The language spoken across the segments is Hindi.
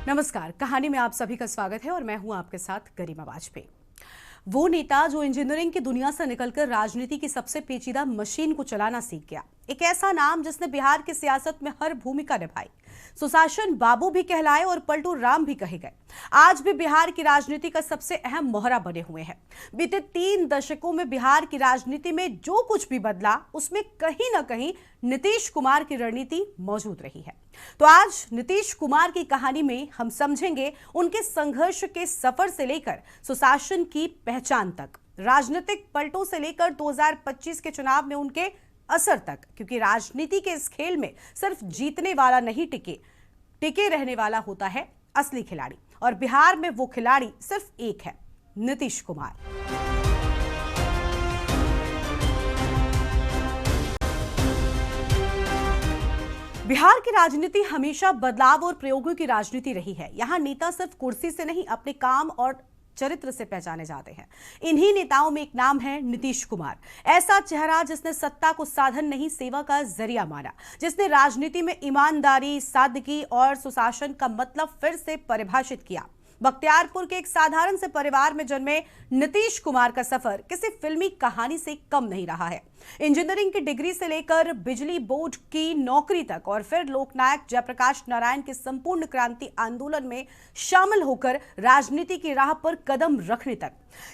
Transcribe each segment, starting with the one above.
नमस्कार, कहानी में आप सभी का स्वागत है और मैं हूं आपके साथ गरिमा वाजपेयी। वो नेता जो इंजीनियरिंग की दुनिया से निकलकर राजनीति की सबसे पेचीदा मशीन को चलाना सीख गया। एक ऐसा नाम जिसने बिहार की सियासत में हर भूमिका निभाई। सुशासन बाबू भी कहलाए और पलटू राम भी कहे गए। आज भी बिहार की राजनीति का सबसे अहम मोहरा बने हुए हैं। बीते 3 दशकों में बिहार की राजनीति में जो कुछ भी बदला, उसमें कहीं ना कहीं नीतीश कुमार की रणनीति मौजूद रही है। तो आज नीतीश कुमार की कहानी में हम समझेंगे उनके संघर्ष के सफर से लेकर सुशासन की पहचान तक, राजनीतिक पलटों से लेकर 2025 के चुनाव में उनके असर तक, क्योंकि राजनीति के इस खेल में सिर्फ जीतने वाला नहीं, टिके रहने वाला होता है असली खिलाड़ी। और बिहार में वो खिलाड़ी सिर्फ एक है, नीतीश कुमार। बिहार की राजनीति हमेशा बदलाव और प्रयोगों की राजनीति रही है। यहाँ नेता सिर्फ कुर्सी से नहीं, अपने काम और चरित्र से पहचाने जाते हैं। इन्हीं नेताओं में एक नाम है नीतीश कुमार। ऐसा चेहरा जिसने सत्ता को साधन नहीं, सेवा का जरिया माना, जिसने राजनीति में ईमानदारी, सादगी और सुशासन का मतलब फिर से परिभाषित किया। बख्तियारपुर के एक साधारण से परिवार में जन्मे नीतीश कुमार का सफर किसी फिल्मी कहानी से कम नहीं रहा है। इंजीनियरिंग की डिग्री से लेकर बिजली बोर्ड की नौकरी तक और फिर लोकनायक जयप्रकाश नारायण के संपूर्ण क्रांति आंदोलन में शामिल होकर राजनीति की राह पर कदम रखने तक,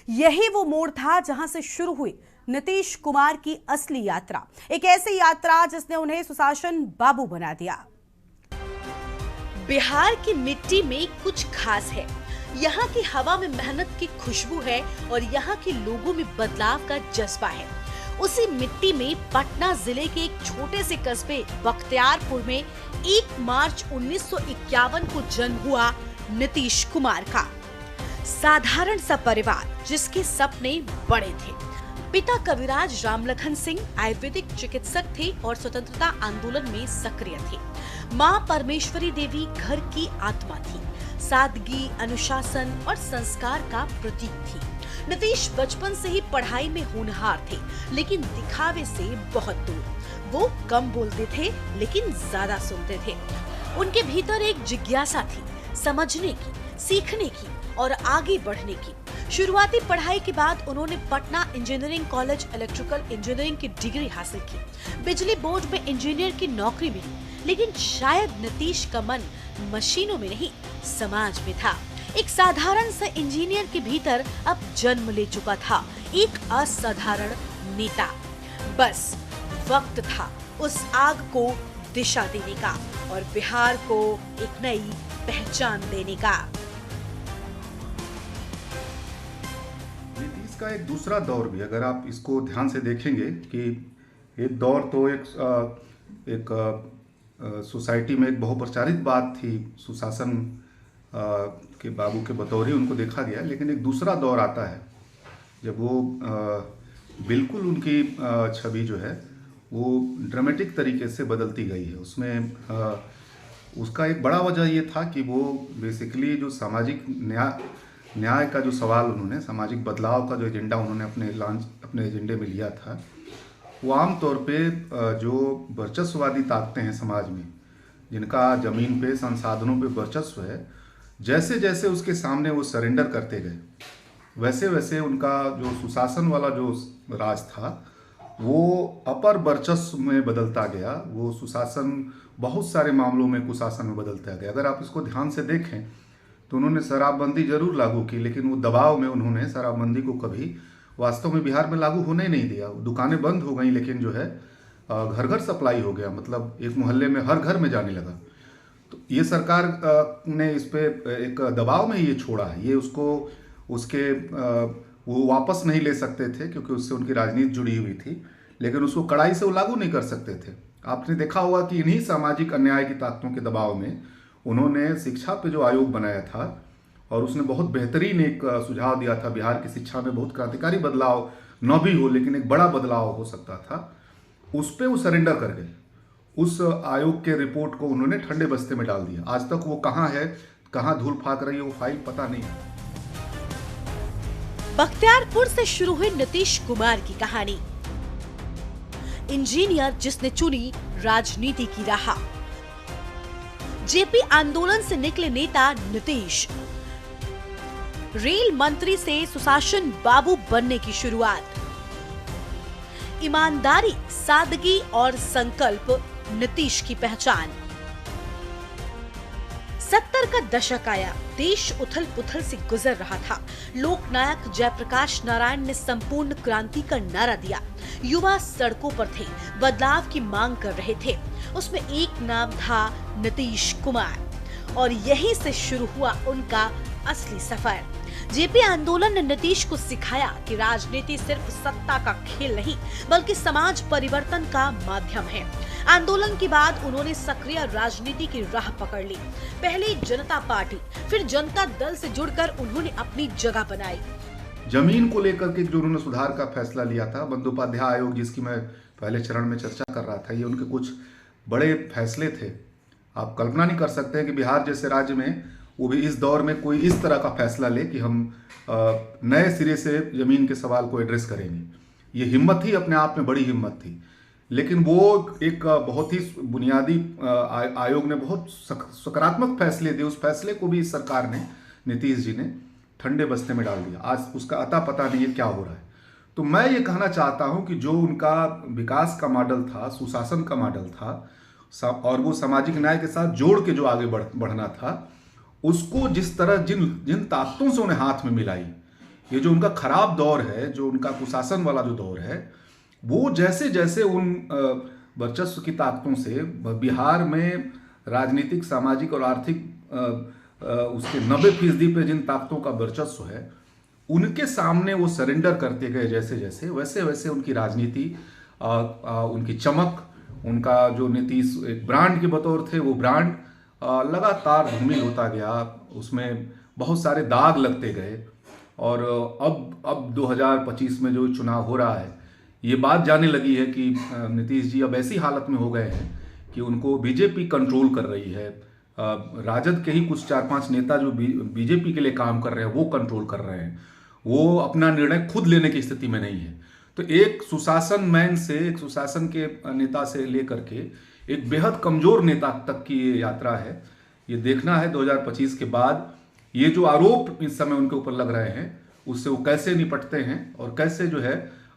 यही वो मोड़ था जहां से शुरू हुई नीतीश कुमार की असली यात्रा। एक ऐसी यात्रा जिसने उन्हें सुशासन बाबू बना दिया। बिहार की मिट्टी में कुछ खास है। यहाँ की हवा में मेहनत की खुशबू है और यहाँ के लोगों में बदलाव का जज्बा है। उसी मिट्टी में पटना जिले के एक छोटे से कस्बे बख्तियारपुर में 1 मार्च 1951 को जन्म हुआ नीतीश कुमार का। साधारण सा परिवार जिसके सपने बड़े थे। पिता कविराज रामलखन सिंह आयुर्वेदिक चिकित्सक थे और स्वतंत्रता आंदोलन में सक्रिय थे। मां परमेश्वरी देवी घर की आत्मा थी, सादगी, अनुशासन और संस्कार का प्रतीक थी। नीतीश बचपन से ही पढ़ाई में होनहार थे, लेकिन दिखावे से बहुत दूर। वो कम बोलते थे लेकिन ज्यादा सुनते थे। उनके भीतर एक जिज्ञासा थी, समझने की, सीखने की और आगे बढ़ने की। शुरुआती पढ़ाई के बाद उन्होंने Patna engineering college electrical engineering की डिग्री हासिल की। बिजली बोर्ड में इंजीनियर की नौकरी मिली, लेकिन शायद नीतीश का मन मशीनों में नहीं, समाज में था। एक साधारण सा इंजीनियर के भीतर अब जन्म ले चुका था एक असाधारण नेता। बस वक्त था उस आग को दिशा देने का और बिहार को एक नई पहचान देने का। नीतीश का एक दूसरा दौर भी, अगर आप इसको ध्यान से देखेंगे कि एक दौर तो एक सोसाइटी में एक बहुप्रचारित बात थी, सुशासन के बाबू के बतौर ही उनको देखा गया। लेकिन एक दूसरा दौर आता है जब वो बिल्कुल उनकी छवि जो है वो ड्रामेटिक तरीके से बदलती गई है। उसमें उसका एक बड़ा वजह ये था कि वो बेसिकली जो सामाजिक न्याय का जो सवाल उन्होंने, सामाजिक बदलाव का जो एजेंडा उन्होंने अपने एजेंडे में लिया था, वो आमतौर पे जो वर्चस्ववादी ताकतें हैं समाज में, जिनका जमीन पे, संसाधनों पे वर्चस्व है, जैसे जैसे उसके सामने वो सरेंडर करते गए, वैसे वैसे उनका जो सुशासन वाला जो राज था वो अपर वर्चस्व में बदलता गया। वो सुशासन बहुत सारे मामलों में कुशासन में बदलता गया। अगर आप इसको ध्यान से देखें तो उन्होंने शराबबंदी जरूर लागू की, लेकिन वो दबाव में उन्होंने शराबबंदी को कभी वास्तव में बिहार में लागू होने ही नहीं दिया। दुकानें बंद हो गई, लेकिन जो है घर घर सप्लाई हो गया, मतलब एक मोहल्ले में हर घर में जाने लगा। तो ये सरकार ने इस पे एक दबाव में ये छोड़ा है। ये उसके वो वापस नहीं ले सकते थे क्योंकि उससे उनकी राजनीति जुड़ी हुई थी, लेकिन उसको कड़ाई से वो लागू नहीं कर सकते थे। आपने देखा होगा कि इन्हीं सामाजिक अन्याय की ताकतों के दबाव में उन्होंने शिक्षा पे जो आयोग बनाया था और उसने बहुत बेहतरीन एक सुझाव दिया था, बिहार की शिक्षा में बहुत क्रांतिकारी बदलाव न भी हो लेकिन एक बड़ा बदलाव हो सकता था। उस पे वो सरेंडर कर गए। उस आयोग के रिपोर्ट को उन्होंने ठंडे बस्ते में डाल दिया। आज तक वो कहाँ है, कहाँ धूल फाक रही है, वो फाइल पता नहीं है। बख्तियारपुर से शुरू हुई नीतीश कुमार की कहानी। इंजीनियर जिसने चुनी राजनीति की राह। जेपी आंदोलन से निकले नेता नीतीश, रेल मंत्री से सुशासन बाबू बनने की शुरुआत, ईमानदारी, सादगी और संकल्प नीतीश की पहचान। 70 का दशक आया, देश उथल पुथल से गुजर रहा था। लोकनायक जयप्रकाश नारायण ने संपूर्ण क्रांति का नारा दिया। युवा सड़कों पर थे, बदलाव की मांग कर रहे थे। उसमें एक नाम था नीतीश कुमार, और यहीं से शुरू हुआ उनका असली सफर। जेपी आंदोलन ने नीतीश को सिखाया कि राजनीति सिर्फ सत्ता का खेल नहीं, बल्कि समाज परिवर्तन का माध्यम है। आंदोलन के बाद उन्होंने सक्रिय राजनीति की राह पकड़ ली। पहले जनता पार्टी, फिर जनता दल से जुड़कर उन्होंने अपनी जगह बनाई। जमीन को लेकर के जो उन्होंने सुधार का फैसला लिया था, बंदोपाध्याय आयोग जिसकी मैं पहले चरण में चर्चा कर रहा था, ये उनके कुछ बड़े फैसले थे। आप कल्पना नहीं कर सकते हैं कि बिहार जैसे राज्य में वो भी इस दौर में कोई इस तरह का फैसला ले कि हम नए सिरे से जमीन के सवाल को एड्रेस करेंगे। ये हिम्मत ही अपने आप में बड़ी हिम्मत थी, लेकिन वो एक बहुत ही बुनियादी आयोग ने बहुत सकारात्मक फैसले दिए। उस फैसले को भी इस सरकार ने, नीतीश जी ने ठंडे बस्ते में डाल दिया। आज उसका अता पता नहीं है क्या हो रहा है। तो मैं ये कहना चाहता हूँ कि जो उनका विकास का मॉडल था, सुशासन का मॉडल था, और वो सामाजिक न्याय के साथ जोड़ के जो आगे बढ़ना था, उसको जिस तरह जिन ताकतों से उन्हें हाथ में मिलाई, ये जो उनका खराब दौर है, जो उनका कुशासन वाला जो दौर है, वो जैसे जैसे उन वर्चस्व की ताकतों से बिहार में राजनीतिक, सामाजिक और आर्थिक उसके 90% पे जिन ताकतों का वर्चस्व है, उनके सामने वो सरेंडर करते गए जैसे जैसे, वैसे वैसे उनकी राजनीति, उनकी चमक, उनका जो नीतीश एक ब्रांड के बतौर थे, वो ब्रांड लगातार धूमिल होता गया। उसमें बहुत सारे दाग लगते गए। और अब 2025 में जो चुनाव हो रहा है, ये बात जाने लगी है कि नीतीश जी अब ऐसी हालत में हो गए हैं कि उनको बीजेपी कंट्रोल कर रही है। राजद के ही कुछ 4-5 नेता जो बीजेपी के लिए काम कर रहे हैं, वो कंट्रोल कर रहे हैं। वो अपना निर्णय खुद लेने की स्थिति में नहीं है। तो एक सुशासन मैन से, एक सुशासन के नेता से लेकर के एक बेहद कमजोर नेता तक की ये यात्रा है। ये देखना है 2025 के बाद ये जो आरोप इस समय उनके ऊपर लग रहे हैं, उससे वो कैसे निपटते हैं और कैसे जो है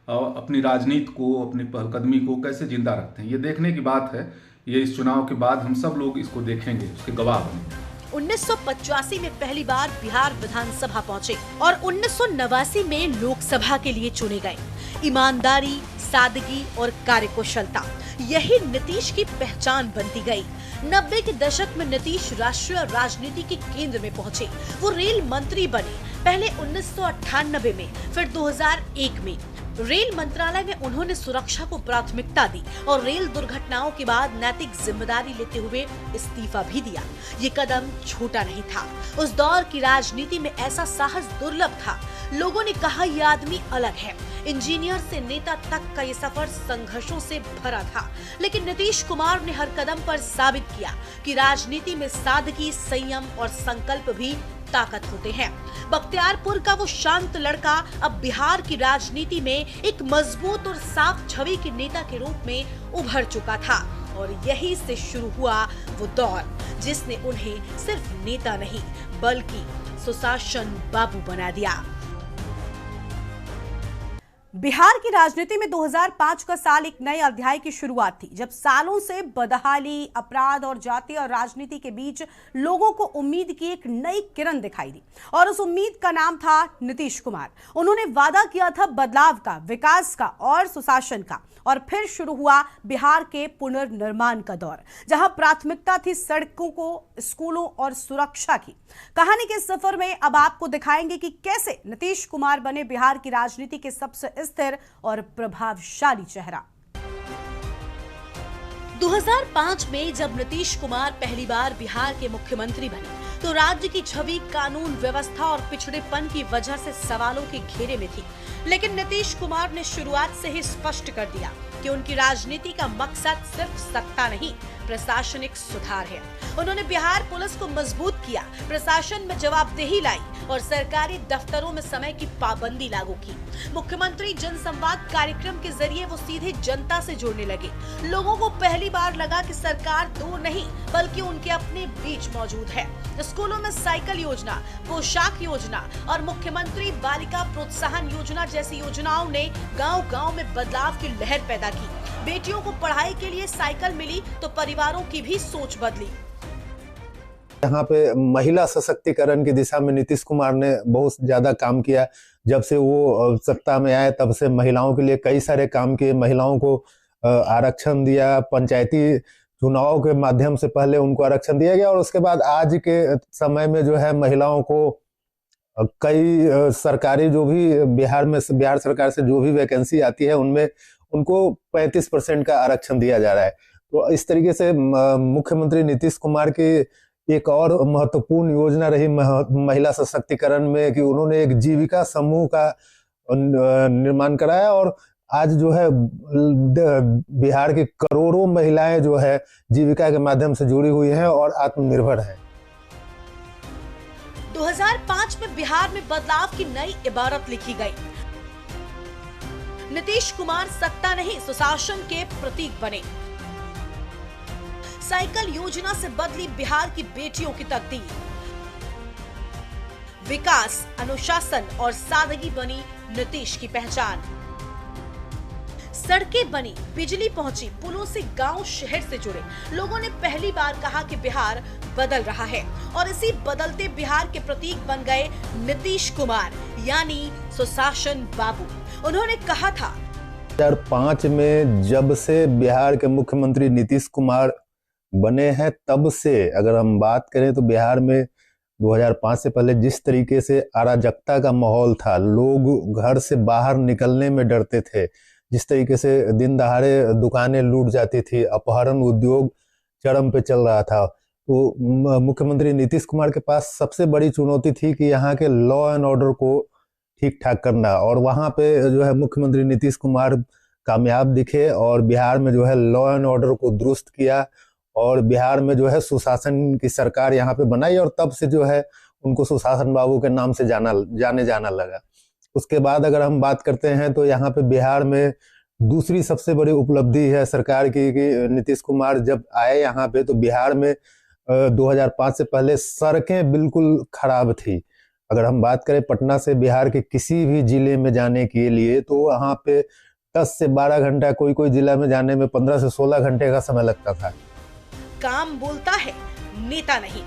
अपनी राजनीति को, अपनी पहलकदमी को कैसे जिंदा रखते हैं। ये देखने की बात है। ये इस चुनाव के बाद हम सब लोग इसको देखेंगे, उसके गवाह बनेंगे। 1985 में पहली बार बिहार विधानसभा पहुंचे और 1989 में लोकसभा के लिए चुने गए। ईमानदारी, सादगी और कार्यकुशलता, यही नीतीश की पहचान बनती गई। 90 के दशक में नीतीश राष्ट्रीय राजनीति के केंद्र में पहुंचे। वो रेल मंत्री बने, पहले 1998 में, फिर 2001 में। रेल मंत्रालय में उन्होंने सुरक्षा को प्राथमिकता दी और रेल दुर्घटनाओं के बाद नैतिक जिम्मेदारी लेते हुए इस्तीफा भी दिया। ये कदम छोटा नहीं था। उस दौर की राजनीति में ऐसा साहस दुर्लभ था। लोगों ने कहा यह आदमी अलग है। इंजीनियर से नेता तक का ये सफर संघर्षों से भरा था, लेकिन नीतीश कुमार ने हर कदम पर साबित किया कि राजनीति में सादगी, संयम और संकल्प भी ताकत होते हैं। बख्तियारपुर का वो शांत लड़का अब बिहार की राजनीति में एक मजबूत और साफ छवि के नेता के रूप में उभर चुका था। और यही से शुरू हुआ वो दौर जिसने उन्हें सिर्फ नेता नहीं बल्कि सुशासन बाबू बना दिया। बिहार की राजनीति में 2005 का साल एक नए अध्याय की शुरुआत थी, जब सालों से बदहाली, अपराध और जातीय और राजनीति के बीच लोगों को उम्मीद की एक नई किरण दिखाई दी। और उस उम्मीद का नाम था नीतीश कुमार। उन्होंने वादा किया था बदलाव का, विकास का और सुशासन का। और फिर शुरू हुआ बिहार के पुनर्निर्माण का दौर, जहां प्राथमिकता थी सड़कों को, स्कूलों और सुरक्षा की। कहानी के सफर में अब आपको दिखाएंगे कि कैसे नीतीश कुमार बने बिहार की राजनीति के सबसे स्थिर और प्रभावशाली चेहरा। 2005 में जब नीतीश कुमार पहली बार बिहार के मुख्यमंत्री बने, तो राज्य की छवि कानून व्यवस्था और पिछड़ेपन की वजह से सवालों के घेरे में थी। लेकिन नीतीश कुमार ने शुरुआत से ही स्पष्ट कर दिया कि उनकी राजनीति का मकसद सिर्फ सत्ता नहीं, प्रशासनिक सुधार है। उन्होंने बिहार पुलिस को मजबूत किया, प्रशासन में जवाबदेही लाई और सरकारी दफ्तरों में समय की पाबंदी लागू की। मुख्यमंत्री जनसंवाद कार्यक्रम के जरिए वो सीधे जनता से जुड़ने लगे। लोगों को पहली बार लगा कि सरकार दूर नहीं बल्कि उनके अपने बीच मौजूद है। स्कूलों में साइकिल योजना, पोशाक योजना और मुख्यमंत्री बालिका प्रोत्साहन योजना जैसी योजनाओं ने गांव-गांव में बदलाव की लहर पैदा की। बेटियों को पढ़ाई के लिए साइकिल मिली तो परिवारों की भी सोच बदली। यहाँ पे महिला सशक्तिकरण की दिशा में नीतीश कुमार ने बहुत ज्यादा काम किया। जब से वो सत्ता में आए तब से महिलाओं के लिए कई सारे काम किए। महिलाओं को आरक्षण दिया, पंचायती चुनाव के माध्यम से पहले उनको आरक्षण दिया गया और उसके बाद आज के समय में जो है महिलाओं को कई सरकारी जो भी बिहार सरकार से जो भी वैकेंसी आती है उनमें उनको 35% का आरक्षण दिया जा रहा है। तो इस तरीके से मुख्यमंत्री नीतीश कुमार की एक और महत्वपूर्ण योजना रही महिला सशक्तिकरण में कि उन्होंने एक जीविका समूह का निर्माण कराया और आज जो है बिहार की करोड़ों महिलाएं जो है जीविका के माध्यम से जुड़ी हुई हैं और आत्मनिर्भर हैं। 2005 में बिहार में बदलाव की नई इबारत लिखी गई। नीतीश कुमार सत्ता नहीं सुशासन के प्रतीक बने। साइकिल योजना से बदली बिहार की बेटियों की तकदीर। विकास, अनुशासन और सादगी बनी नीतीश की पहचान। सड़कें बनी, बिजली पहुंची, पुलों से गांव शहर से जुड़े। लोगों ने पहली बार कहा कि बिहार बदल रहा है और इसी बदलते बिहार के प्रतीक बन गए नीतीश कुमार यानी सुशासन बाबू। उन्होंने कहा था 2005 में जब से बिहार के मुख्यमंत्री नीतीश कुमार बने हैं तब से अगर हम बात करें तो बिहार में 2005 से पहले जिस तरीके से अराजकता का माहौल था, लोग घर से बाहर निकलने में डरते थे, जिस तरीके से दिन दहाड़े दुकानें लूट जाती थी, अपहरण उद्योग चरम पे चल रहा था, तो मुख्यमंत्री नीतीश कुमार के पास सबसे बड़ी चुनौती थी कि यहाँ के लॉ एंड ऑर्डर को ठीक ठाक करना। और वहाँ पे जो है मुख्यमंत्री नीतीश कुमार कामयाब दिखे और बिहार में जो है लॉ एंड ऑर्डर को दुरुस्त किया और बिहार में जो है सुशासन की सरकार यहाँ पे बनाई और तब से जो है उनको सुशासन बाबू के नाम से जाने जाना लगा। उसके बाद अगर हम बात करते हैं तो यहाँ पे बिहार में दूसरी सबसे बड़ी उपलब्धि है सरकार की कि नीतीश कुमार जब आए यहाँ पे तो बिहार में 2005 से पहले सड़कें बिल्कुल खराब थी। अगर हम बात करें पटना से बिहार के किसी भी जिले में जाने के लिए तो वहाँ पे 10 से 12 घंटा, कोई जिला में जाने में 15 से 16 घंटे का समय लगता था। काम बोलता है, नेता नहीं।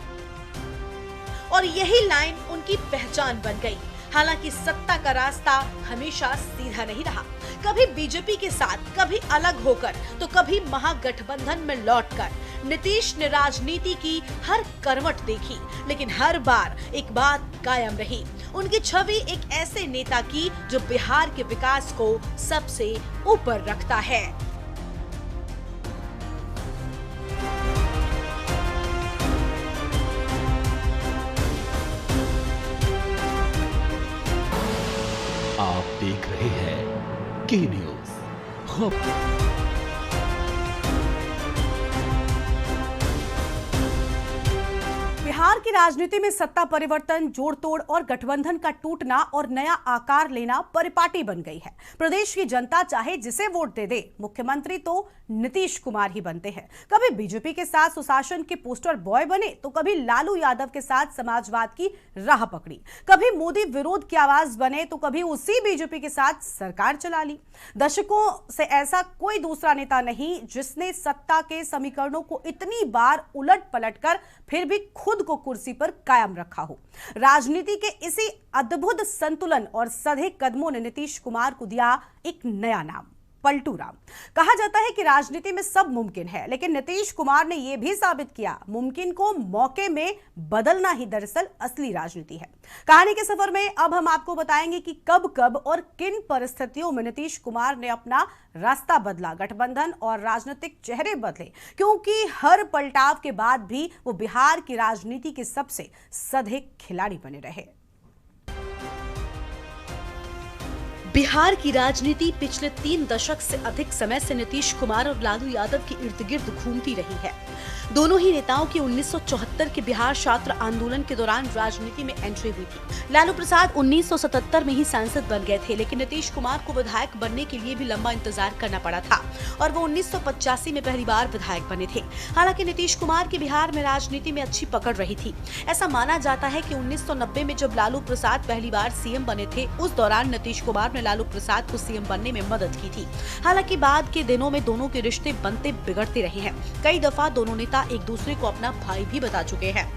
और यही लाइन उनकी पहचान बन गई। हालांकि सत्ता का रास्ता हमेशा सीधा नहीं रहा। कभी बीजेपी के साथ, कभी अलग होकर तो कभी महागठबंधन में लौटकर नीतीश ने राजनीति की हर करवट देखी, लेकिन हर बार एक बात कायम रही। उनकी छवि एक ऐसे नेता की जो बिहार के विकास को सबसे ऊपर रखता है। आप देख रहे हैं के न्यूज हब। बिहार की राजनीति में सत्ता परिवर्तन, जोड़ तोड़ और गठबंधन का टूटना और नया आकार लेना परिपाटी बन गई है। प्रदेश की जनता चाहे जिसे वोट दे दे, मुख्यमंत्री तो नीतीश कुमार ही बनते हैं। कभी बीजेपी के साथ सुशासन के पोस्टर बॉय बने तो कभी लालू यादव के साथ समाजवाद की राह पकड़ी, कभी मोदी विरोध की आवाज बने तो कभी उसी बीजेपी के साथ सरकार चला ली। दशकों से ऐसा कोई दूसरा नेता नहीं जिसने सत्ता के समीकरणों को इतनी बार उलट पलट कर फिर भी खुद को कुर्सी पर कायम रखा हो। राजनीति के इसी अद्भुत संतुलन और सधे कदमों ने नीतीश कुमार को दिया एक नया नाम, पलटू राम। कहा जाता है कि राजनीति में सब मुमकिन है, लेकिन नीतीश कुमार ने यह भी साबित किया मुमकिन को मौके में बदलना ही दरअसल असली राजनीति है। कहानी के सफर में अब हम आपको बताएंगे कि कब और किन परिस्थितियों में नीतीश कुमार ने अपना रास्ता बदला, गठबंधन और राजनीतिक चेहरे बदले, क्योंकि हर पलटाव के बाद भी वो बिहार की राजनीति के सबसे सधे खिलाड़ी बने रहे। बिहार की राजनीति पिछले 3 दशक से अधिक समय से नीतीश कुमार और लालू यादव के इर्द गिर्द घूमती रही है। दोनों ही नेताओं की 1974 के बिहार छात्र आंदोलन के दौरान राजनीति में एंट्री हुई थी। लालू प्रसाद 1977 में ही सांसद बन गए थे, लेकिन नीतीश कुमार को विधायक बनने के लिए भी लंबा इंतजार करना पड़ा था और वो 1985 में पहली बार विधायक बने थे। हालांकि नीतीश कुमार की बिहार में राजनीति में अच्छी पकड़ रही थी। ऐसा माना जाता है कि 1990 में जब लालू प्रसाद पहली बार सीएम बने थे, उस दौरान नीतीश कुमार ने लालू प्रसाद को सीएम बनने में मदद की थी। हालांकि बाद के दिनों में दोनों के रिश्ते बनते बिगड़ते रहे हैं। कई दफा दोनों नेता एक दूसरे को अपना भाई भी बता चुके हैं।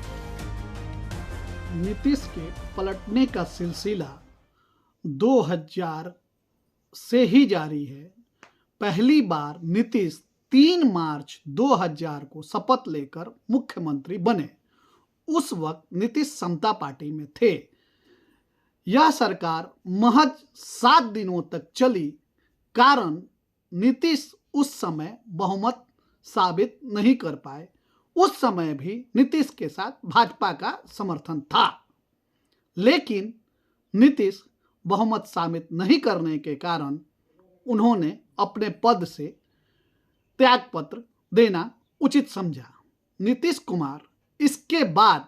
नीतीश के पलटने का सिलसिला 2000 से ही जारी है। पहली बार नीतीश 3 मार्च 2000 को शपथ लेकर मुख्यमंत्री बने। उस वक्त नीतीश समता पार्टी में थे। यह सरकार महज 7 दिनों तक चली, कारण नीतीश उस समय बहुमत साबित नहीं कर पाए। उस समय भी नीतीश के साथ भाजपा का समर्थन था, लेकिन नीतीश बहुमत साबित नहीं करने के कारण उन्होंने अपने पद से त्यागपत्र देना उचित समझा। नीतीश कुमार इसके बाद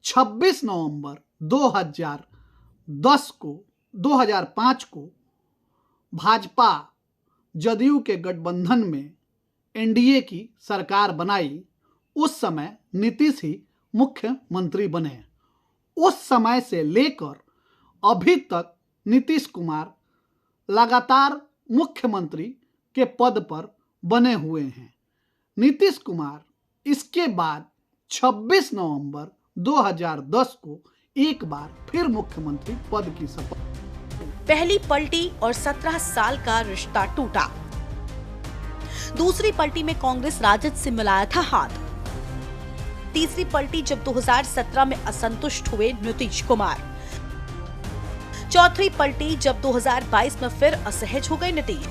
26 नवंबर 2005 को भाजपा जदयू के गठबंधन में एनडीए की सरकार बनाई। उस समय नीतीश ही मुख्यमंत्री बने। उस समय से लेकर अभी तक नीतीश कुमार लगातार मुख्यमंत्री के पद पर बने हुए हैं। नीतीश कुमार इसके बाद 26 नवंबर 2010 को एक बार फिर मुख्यमंत्री पद की शपथ। पहली पलटी और 17 साल का रिश्ता टूटा। दूसरी पलटी में कांग्रेस राजद से मिलाया था हाथ। तीसरी पलटी जब 2017 में असंतुष्ट हुए नीतीश कुमार। चौथी पलटी जब 2022 में फिर असहज हो गए नीतीश।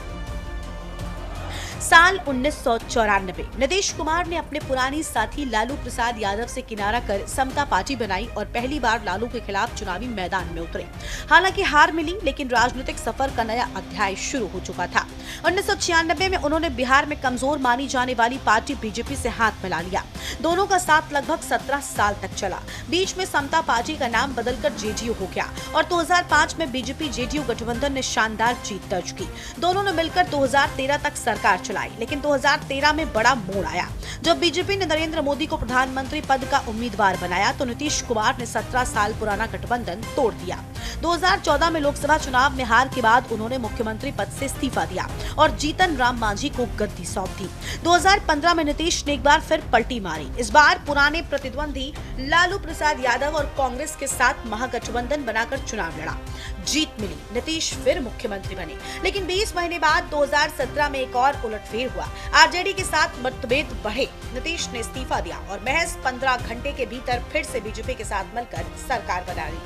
साल 1994 नीतीश कुमार ने अपने पुरानी साथी लालू प्रसाद यादव से किनारा कर समता पार्टी बनाई और पहली बार लालू के खिलाफ चुनावी मैदान में उतरे। हालांकि हार मिली, लेकिन राजनीतिक सफर का नया अध्याय शुरू हो चुका था। 1996 में उन्होंने बिहार में कमजोर मानी जाने वाली पार्टी बीजेपी से हाथ मिला लिया। दोनों का साथ लगभग 17 साल तक चला। बीच में समता पार्टी का नाम बदलकर जेडीयू हो गया और 2005 में बीजेपी जेडीयू गठबंधन ने शानदार जीत दर्ज की। दोनों ने मिलकर 2013 तक सरकार चलाई, लेकिन 2013 में बड़ा मोड़ आया। जब बीजेपी ने नरेंद्र मोदी को प्रधानमंत्री पद का उम्मीदवार बनाया तो नीतीश कुमार ने 17 साल पुराना गठबंधन तोड़ दिया। 2014 में लोकसभा चुनाव में हार के बाद उन्होंने मुख्यमंत्री पद से इस्तीफा दिया और जीतन राम मांझी को गद्दी सौंप दी। 2015 में नीतीश ने एक बार फिर पलटी मारी। इस बार पुराने प्रतिद्वंदी लालू प्रसाद यादव और कांग्रेस के साथ महागठबंधन बनाकर चुनाव लड़ा। जीत मिली, नीतीश फिर मुख्यमंत्री बने। लेकिन 20 महीने बाद 2017 में एक और उलटफेर हुआ। आरजेडी के साथ मतभेद बढ़े, नीतीश ने इस्तीफा दिया और महज 15 घंटे के भीतर फिर से बीजेपी के साथ मिलकर सरकार बना ली।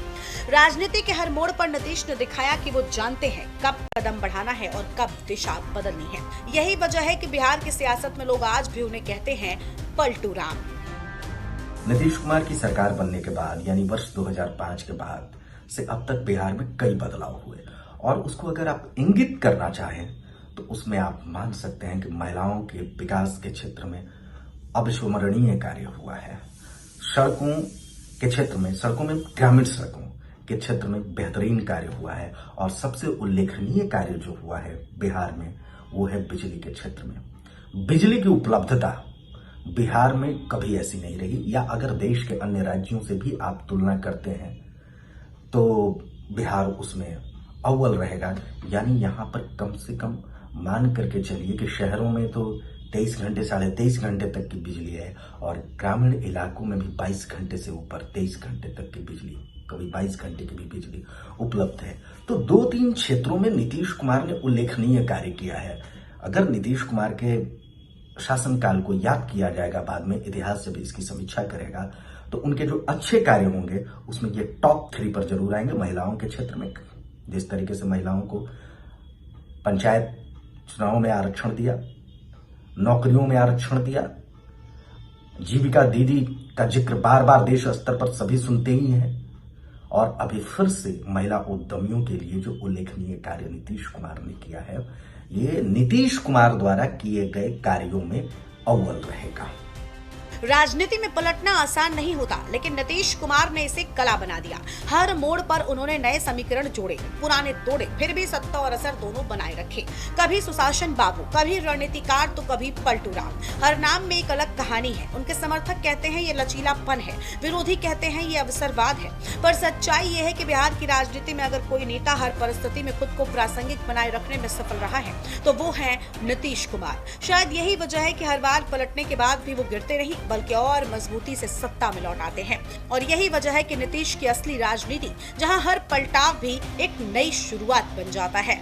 राजनीति के हर मोड़ पर नीतीश ने दिखाया कि वो जानते हैं कब कदम बढ़ाना है और कब दिशा बदलनी है। यही वजह है कि बिहार की सियासत में लोग आज भी उन्हें कहते हैं पलटू राम। नीतीश कुमार की सरकार बनने के बाद यानी वर्ष 2005 के बाद से अब तक बिहार में कई बदलाव हुए और उसको अगर आप इंगित करना चाहें तो उसमें आप मान सकते हैं कि महिलाओं के विकास के क्षेत्र में अविस्मरणीय कार्य हुआ है। सड़कों के क्षेत्र में, ग्रामीण सड़कों के क्षेत्र में बेहतरीन कार्य हुआ है और सबसे उल्लेखनीय कार्य जो हुआ है बिहार में वो है बिजली के क्षेत्र में। बिजली की उपलब्धता बिहार में कभी ऐसी नहीं रही, या अगर देश के अन्य राज्यों से भी आप तुलना करते हैं तो बिहार उसमें अव्वल रहेगा। यानी यहाँ पर कम से कम मान करके चलिए कि शहरों में तो 23 घंटे 23.5 घंटे तक की बिजली है और ग्रामीण इलाकों में भी 22 घंटे से ऊपर 23 घंटे तक की बिजली, कभी 22 घंटे की भी बिजली उपलब्ध है। तो 2-3 क्षेत्रों में नीतीश कुमार ने उल्लेखनीय कार्य किया है। अगर नीतीश कुमार के शासनकाल को याद किया जाएगा, बाद में इतिहास से भी इसकी समीक्षा करेगा, तो उनके जो अच्छे कार्य होंगे उसमें ये टॉप 3 पर जरूर आएंगे। महिलाओं के क्षेत्र में जिस तरीके से महिलाओं को पंचायत चुनाव में आरक्षण दिया, नौकरियों में आरक्षण दिया, जीविका दीदी का जिक्र बार बार देश स्तर पर सभी सुनते ही हैं, और अभी फिर से महिला उद्यमियों के लिए जो उल्लेखनीय कार्य नीतीश कुमार ने किया है, ये नीतीश कुमार द्वारा किए गए कार्यों में अव्वल रहेगा। राजनीति में पलटना आसान नहीं होता, लेकिन नीतीश कुमार ने इसे कला बना दिया। हर मोड़ पर उन्होंने नए समीकरण जोड़े, पुराने तोड़े, फिर भी सत्ता और असर दोनों बनाए रखे। कभी सुशासन बाबू, कभी रणनीतिकार, तो कभी पलटू राम। हर नाम में एक अलग कहानी है। उनके समर्थक कहते हैं ये लचीलापन है, विरोधी कहते हैं ये अवसरवाद है, पर सच्चाई ये है कि बिहार की राजनीति में अगर कोई नेता हर परिस्थिति में खुद को प्रासंगिक बनाए रखने में सफल रहा है तो वो है नीतीश कुमार। शायद यही वजह है कि हर बार पलटने के बाद भी वो गिरते नहीं, बल्कि और मजबूती से सत्ता में लौट आते हैं। और यही वजह है कि नीतीश की असली राजनीति, जहां हर पलटाव भी एक नई शुरुआत बन जाता है।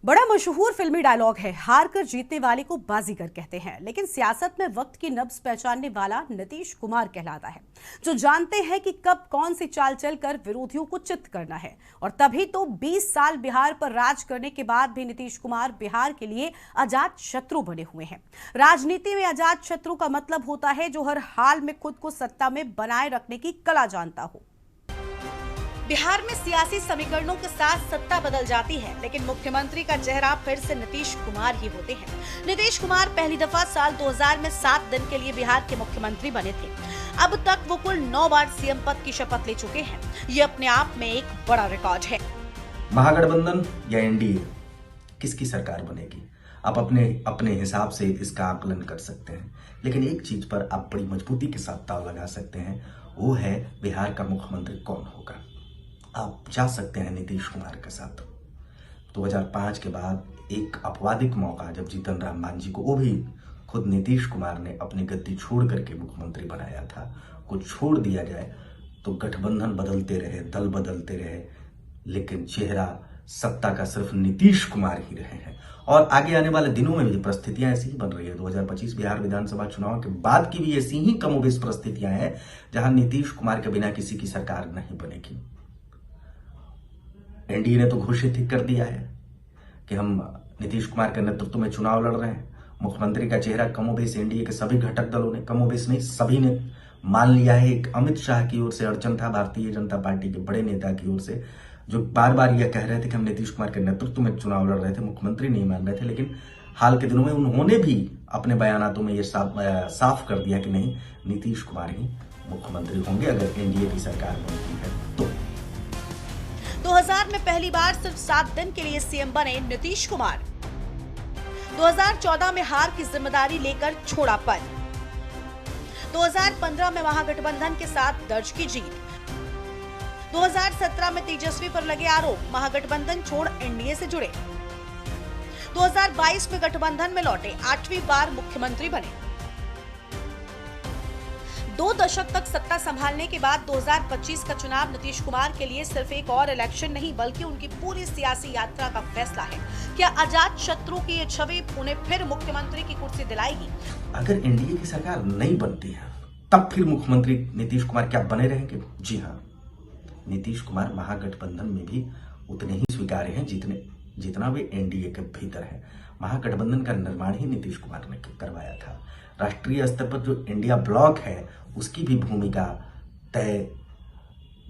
बड़ा मशहूर फिल्मी डायलॉग है, हार कर जीतने वाले को बाजीगर कहते हैं, लेकिन सियासत में वक्त की नब्ज पहचानने वाला नीतीश कुमार कहलाता है, जो जानते हैं कि कब कौन सी चाल चलकर विरोधियों को चित्त करना है। और तभी तो 20 साल बिहार पर राज करने के बाद भी नीतीश कुमार बिहार के लिए अजात शत्रु बने हुए हैं। राजनीति में अजात शत्रु का मतलब होता है जो हर हाल में खुद को सत्ता में बनाए रखने की कला जानता हो। बिहार में सियासी समीकरणों के साथ सत्ता बदल जाती है, लेकिन मुख्यमंत्री का चेहरा फिर से नीतीश कुमार ही होते हैं। नीतीश कुमार पहली दफा साल 2000 में 7 दिन के लिए बिहार के मुख्यमंत्री बने थे। अब तक वो कुल 9 बार सीएम पद की शपथ ले चुके हैं। ये अपने आप में एक बड़ा रिकॉर्ड है। महागठबंधन या एनडीए किसकी सरकार बनेगी, आप अपने हिसाब से इसका आकलन कर सकते हैं, लेकिन एक चीज पर आप बड़ी मजबूती के साथ दाव लगा सकते हैं, वो है बिहार का मुख्यमंत्री कौन होगा। आप जा सकते हैं नीतीश कुमार के साथ। 2005 के बाद एक अपवादिक मौका जब जीतन राम मांझी को, वो भी खुद नीतीश कुमार ने अपनी गद्दी छोड़ करके मुख्यमंत्री बनाया था, को छोड़ दिया जाए तो गठबंधन बदलते रहे, दल बदलते रहे, लेकिन चेहरा सत्ता का सिर्फ नीतीश कुमार ही रहे हैं। और आगे आने वाले दिनों में भी परिस्थितियां ऐसी ही बन रही है। 2025 बिहार विधानसभा चुनाव के बाद की भी ऐसी ही कमोबेश परिस्थितियां हैं जहां नीतीश कुमार के बिना किसी की सरकार नहीं बनेगी। एनडीए ने तो घोषित ही कर दिया है कि हम नीतीश कुमार के नेतृत्व में चुनाव लड़ रहे हैं। मुख्यमंत्री का चेहरा कमोबेश एनडीए के सभी घटक दलों ने, कमोबेश नहीं सभी ने मान लिया है। एक अमित शाह की ओर से अड़चन था, भारतीय जनता पार्टी के बड़े नेता की ओर से, जो बार बार यह कह रहे थे कि हम नीतीश कुमार के नेतृत्व में चुनाव लड़ रहे थे, मुख्यमंत्री नहीं मान रहे थे। लेकिन हाल के दिनों में उन्होंने भी अपने बयानातों में यह साफ कर दिया कि नहीं, नीतीश कुमार ही मुख्यमंत्री होंगे अगर एनडीए की सरकार बनती है तो। 2000 में पहली बार सिर्फ 7 दिन के लिए सीएम बने नीतीश कुमार। 2014 में हार की जिम्मेदारी लेकर छोड़ा पद। 2015 में महागठबंधन के साथ दर्ज की जीत। 2017 में तेजस्वी पर लगे आरोप, महागठबंधन छोड़ एनडीए से जुड़े। 2022 में गठबंधन में लौटे, 8वीं बार मुख्यमंत्री बने। 2 दशक तक सत्ता संभालने के बाद 2025 का चुनाव नीतीश कुमार के लिए सिर्फ एक और इलेक्शन नहीं, बल्कि उनकी पूरी सियासी यात्रा का फैसला है। क्या अजात शत्रु की ये छवि उन्हें फिर मुख्यमंत्री की कुर्सी दिलाएगी? अगर एनडीए की सरकार नहीं बनती है तब फिर मुख्यमंत्री नीतीश कुमार क्या बने रहेंगे? जी हाँ, नीतीश कुमार महागठबंधन में भी उतने ही स्वीकार्य हैं जितना वे एनडीए के भीतर है। महागठबंधन का निर्माण ही नीतीश कुमार ने करवाया था। राष्ट्रीय स्तर पर जो इंडिया ब्लॉक है उसकी भी भूमिका तय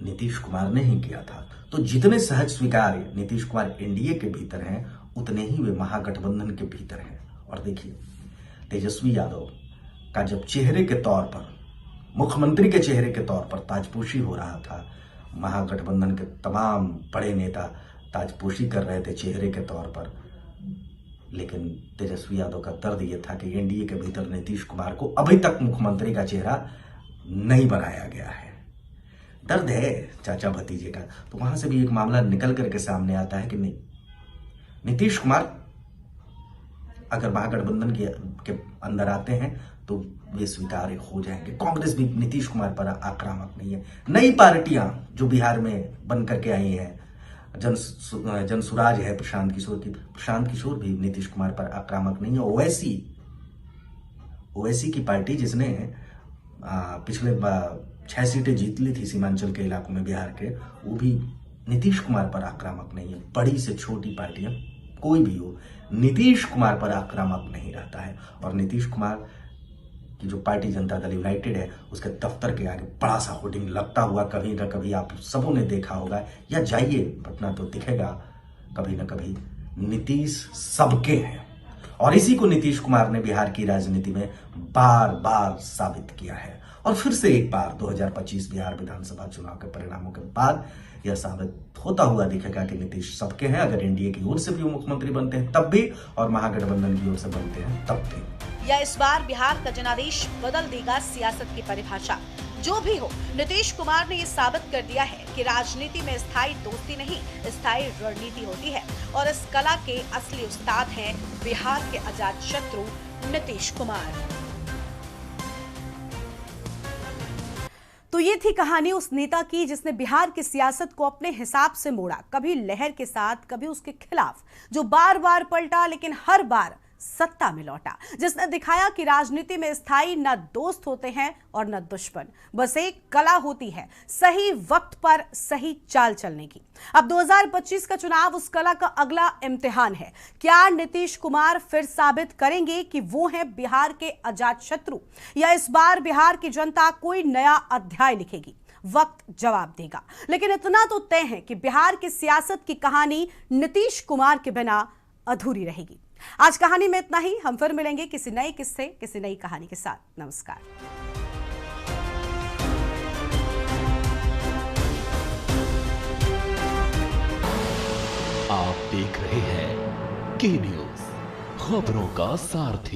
नीतीश कुमार ने ही किया था। तो जितने सहज स्वीकार्य नीतीश कुमार एनडीए के भीतर हैं, उतने ही वे महागठबंधन के भीतर हैं। और देखिए, तेजस्वी यादव का जब चेहरे के तौर पर, मुख्यमंत्री के चेहरे के तौर पर ताजपोशी हो रहा था, महागठबंधन के तमाम बड़े नेता ताजपोशी कर रहे थे चेहरे के तौर पर, लेकिन तेजस्वी यादव का दर्द यह था कि एनडीए के भीतर नीतीश कुमार को अभी तक मुख्यमंत्री का चेहरा नहीं बनाया गया है। दर्द है चाचा भतीजे का। तो वहां से भी एक मामला निकल करके सामने आता है कि नहीं, नीतीश कुमार अगर महागठबंधन के अंदर आते हैं तो वे स्वीकार्य हो जाएंगे। कांग्रेस भी नीतीश कुमार पर आक्रामक नहीं है। नई पार्टियां जो बिहार में बन करके आई हैं, जन सुराज है प्रशांत किशोर भी नीतीश कुमार पर आक्रामक नहीं है। ओवैसी की पार्टी जिसने पिछले 6 सीटें जीत ली थी सीमांचल के इलाकों में बिहार के, वो भी नीतीश कुमार पर आक्रामक नहीं है। बड़ी से छोटी पार्टियां कोई भी हो, नीतीश कुमार पर आक्रामक नहीं रहता है। और नीतीश कुमार कि जो पार्टी जनता दल यूनाइटेड है उसके दफ्तर के आगे बड़ा सा होर्डिंग लगता हुआ कभी ना कभी आप सबों ने देखा होगा, या जाइए पटना तो दिखेगा कभी ना कभी। नीतीश सबके हैं और इसी को नीतीश कुमार ने बिहार की राजनीति में बार बार साबित किया है। और फिर से एक बार 2025 बिहार विधानसभा चुनाव के परिणामों के बाद यह साबित होता हुआ दिखेगा कि नीतीश सबके हैं। अगर एनडीए की ओर से भी मुख्यमंत्री बनते हैं तब भी, और महागठबंधन की ओर से बनते हैं तब भी। या इस बार बिहार का जनादेश बदल देगा सियासत की परिभाषा। जो भी हो, नीतीश कुमार ने ये साबित कर दिया है कि राजनीति में स्थायी दोस्ती नहीं, स्थायी रणनीति होती है। और इस कला के असली उस्ताद हैं बिहार के अजात शत्रु नीतीश कुमार। तो ये थी कहानी उस नेता की जिसने बिहार की सियासत को अपने हिसाब से मोड़ा, कभी लहर के साथ, कभी उसके खिलाफ, जो बार बार पलटा लेकिन हर बार सत्ता में लौटा, जिसने दिखाया कि राजनीति में स्थायी न दोस्त होते हैं और न दुश्मन, बस एक कला होती है सही वक्त पर सही चाल चलने की। अब 2025 का चुनाव उस कला का अगला इम्तिहान है। क्या नीतीश कुमार फिर साबित करेंगे कि वो हैं बिहार के अजात शत्रु, या इस बार बिहार की जनता कोई नया अध्याय लिखेगी? वक्त जवाब देगा। लेकिन इतना तो तय है कि बिहार की सियासत की कहानी नीतीश कुमार के बिना अधूरी रहेगी। आज कहानी में इतना ही। हम फिर मिलेंगे किसी नए किस्से, किसी नई कहानी के साथ। नमस्कार। आप देख रहे हैं के न्यूज़, खबरों का सारथी।